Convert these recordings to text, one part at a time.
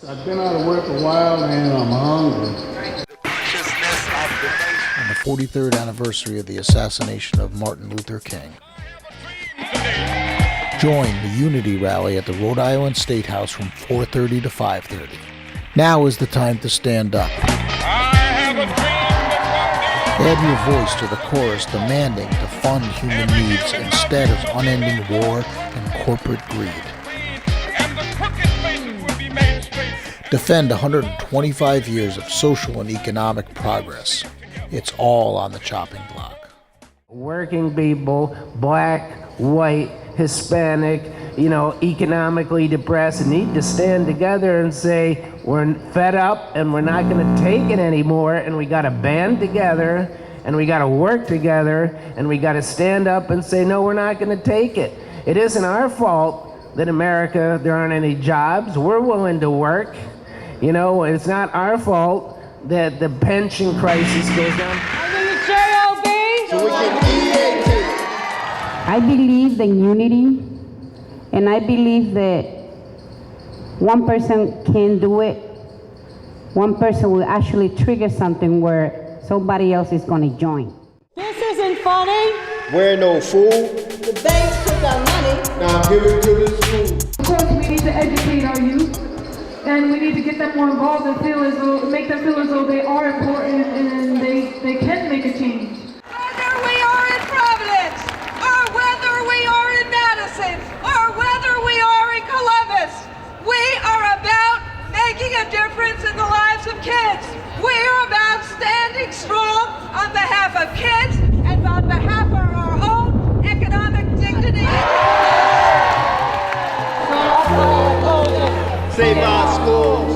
I've been out of work a while and I'm hungry. On the 43rd anniversary of the assassination of Martin Luther King. Join the Unity Rally at the Rhode Island State House from 4:30 to 5:30. Now is the time to stand up. Add your voice to the chorus demanding to fund human needs instead of unending war and corporate greed. Defend 125 years of social and economic progress. It's all on the chopping block. Working people, black, white, Hispanic, economically depressed, need to stand together and say, we're fed up and we're not going to take it anymore, and we got to band together and we got to work together and we got to stand up and say, no, we're not going to take it. It isn't our fault that America, there aren't any jobs. We're willing to work. It's not our fault that the pension crisis goes down. So we can mediate. I believe in unity, and I believe that one person can do it. One person will actually trigger something where somebody else is going to join. This isn't funny. We're no fool. The banks took our money. Now give it to the school. Of course, we need to educate our youth, and we need to get them more involved and make them feel as though they are important and they can make a change. Whether we are in Providence, or whether we are in Madison, or whether we are in Columbus, we are about making a difference in the lives of kids. We are about standing strong on behalf of kids and on behalf of our own economic dignity. Save our schools.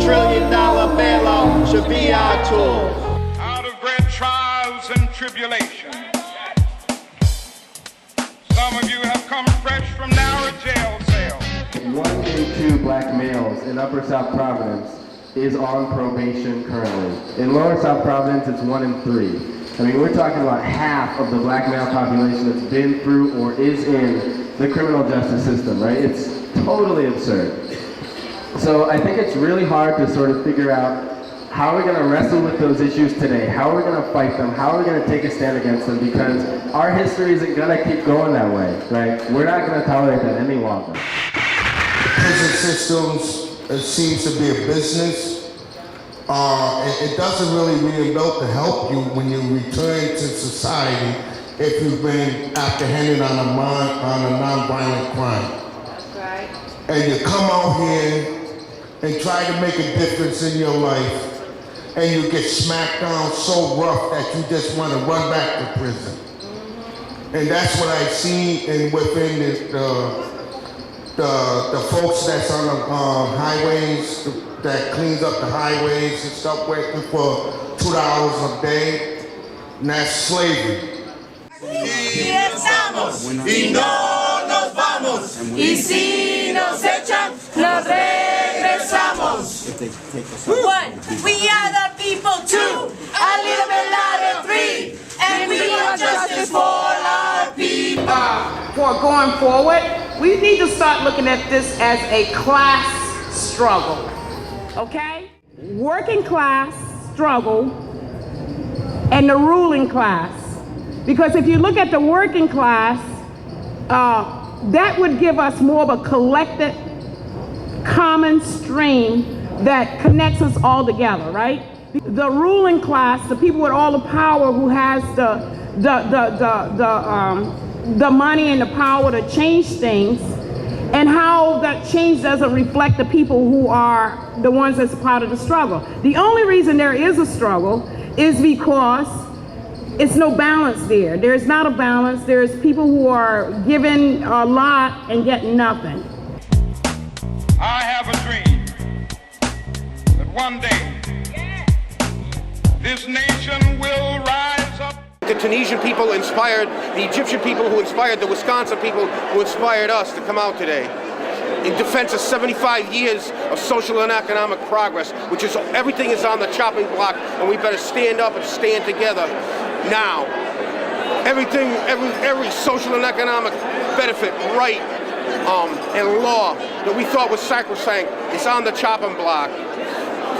$1 trillion bailout should be our tool. Out of great trials and tribulations, some of you have come fresh from narrow jail cells. 1 in 2 black males in Upper South Providence is on probation currently. In Lower South Providence, it's 1 in 3. I mean, we're talking about half of the black male population that's been through or is in the criminal justice system, right? It's totally absurd. So I think it's really hard to sort of figure out how we're going to wrestle with those issues today, how we're going to fight them, how we're going to take a stand against them, because our history isn't going to keep going that way, right? We're not going to tolerate that any longer. Prison systems, it seems to be a business. It doesn't really reinvent to help you when you return to society if you've been apprehended on a non-violent crime. That's right. And you come out here and try to make a difference in your life, and you get smacked down so rough that you just want to run back to prison. And that's what I've seen within the folks that's on the highways, that cleans up the highways and stuff, working for $2 a day, and that's slavery. Y estamos, y no nos vamos, y si nos echan, nos regresamos. 1, we are the people. 2, a little bit louder. 3, and we want justice for our people. For going forward, we need to start looking at this as a class struggle, okay? Working class struggle and the ruling class. Because if you look at the working class, that would give us more of a collective, common stream that connects us all together, right? The ruling class, the people with all the power, who has the money and the power to change things, and how that change doesn't reflect the people who are the ones that's part of the struggle. The only reason there is a struggle is because it's no balance there. There's not a balance. There's people who are given a lot and getting nothing. I have a dream that one day this nation will rise up. The Tunisian people inspired the Egyptian people, who inspired the Wisconsin people, who inspired us to come out today in defense of 75 years of social and economic progress, which is everything is on the chopping block, and we better stand up and stand together now. Every social and economic benefit, right, and law that we thought was sacrosanct is on the chopping block.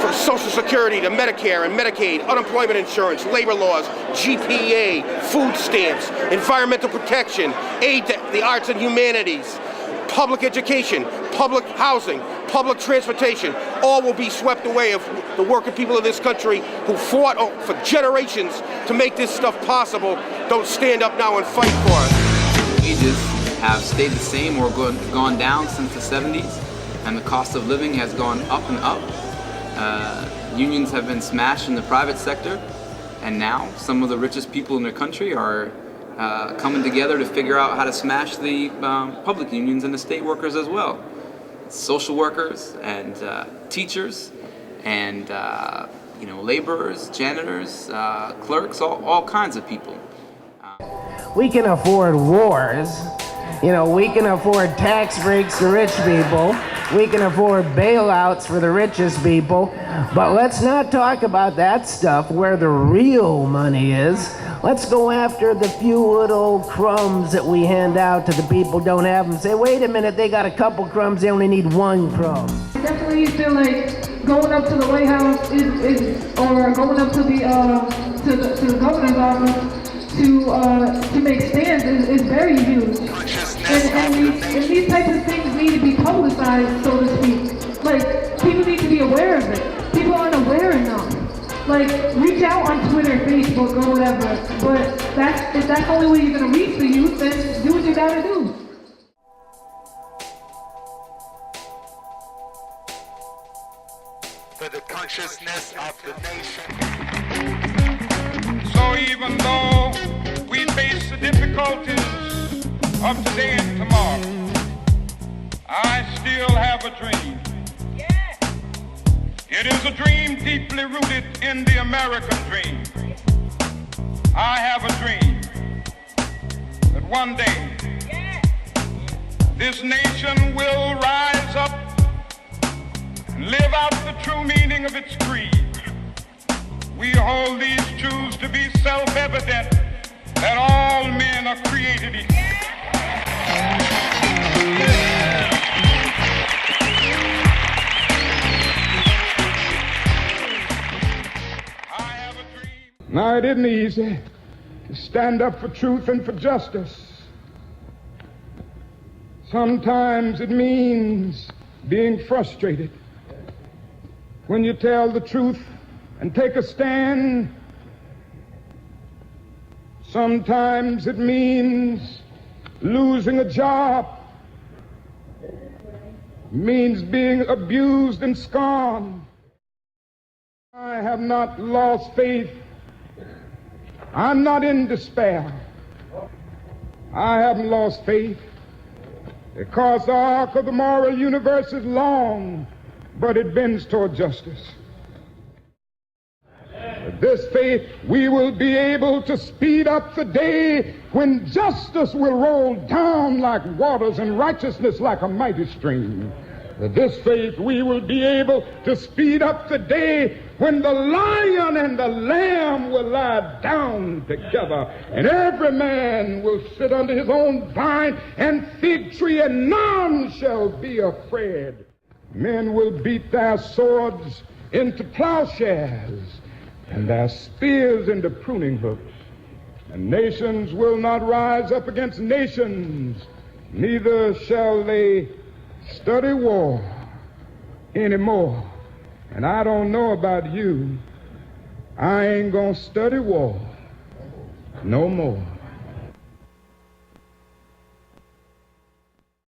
From Social Security to Medicare and Medicaid, unemployment insurance, labor laws, GPA, food stamps, environmental protection, aid to the arts and humanities, public education, public housing, public transportation, all will be swept away if the working people of this country who fought for generations to make this stuff possible don't stand up now and fight for it. Wages have stayed the same or gone down since the 70s, and the cost of living has gone up and up. Unions have been smashed in the private sector, and now some of the richest people in the country are coming together to figure out how to smash the public unions and the state workers as well. Social workers and teachers and laborers, janitors, clerks, all kinds of people. We can afford wars. We can afford tax breaks for rich people. We can afford bailouts for the richest people. But let's not talk about that stuff where the real money is. Let's go after the few little crumbs that we hand out to the people who don't have them. Say, wait a minute, they got a couple crumbs, they only need one crumb. I definitely feel like going up to the White House or going up to the governor's office to make stands is very huge. And these types of things need to be publicized, so to speak. Like, people need to be aware of it. People aren't aware enough. Like, reach out on Twitter, Facebook, or whatever. But if that's the only way you're going to reach the youth, then do what you got to do. For the consciousness of the nation. So even though we face the difficulties of today and tomorrow, I still have a dream. It is a dream deeply rooted in the American dream. I have a dream that one day this nation will rise up and live out the true meaning of its creed. We hold these truths to be self-evident, that all men are created equal. Now, it isn't easy to stand up for truth and for justice. Sometimes it means being frustrated. When you tell the truth and take a stand, sometimes it means losing a job. It means being abused and scorned. I have not lost faith. I'm not in despair. I haven't lost faith because the arc of the moral universe is long, but it bends toward justice. With this faith, we will be able to speed up the day when justice will roll down like waters and righteousness like a mighty stream. With this faith, we will be able to speed up the day when the lion and the lamb will lie down together, and every man will sit under his own vine and fig tree, and none shall be afraid. Men will beat their swords into plowshares and their spears into pruning hooks. And nations will not rise up against nations, neither shall they study war anymore. And I don't know about you, I ain't gonna study war no more.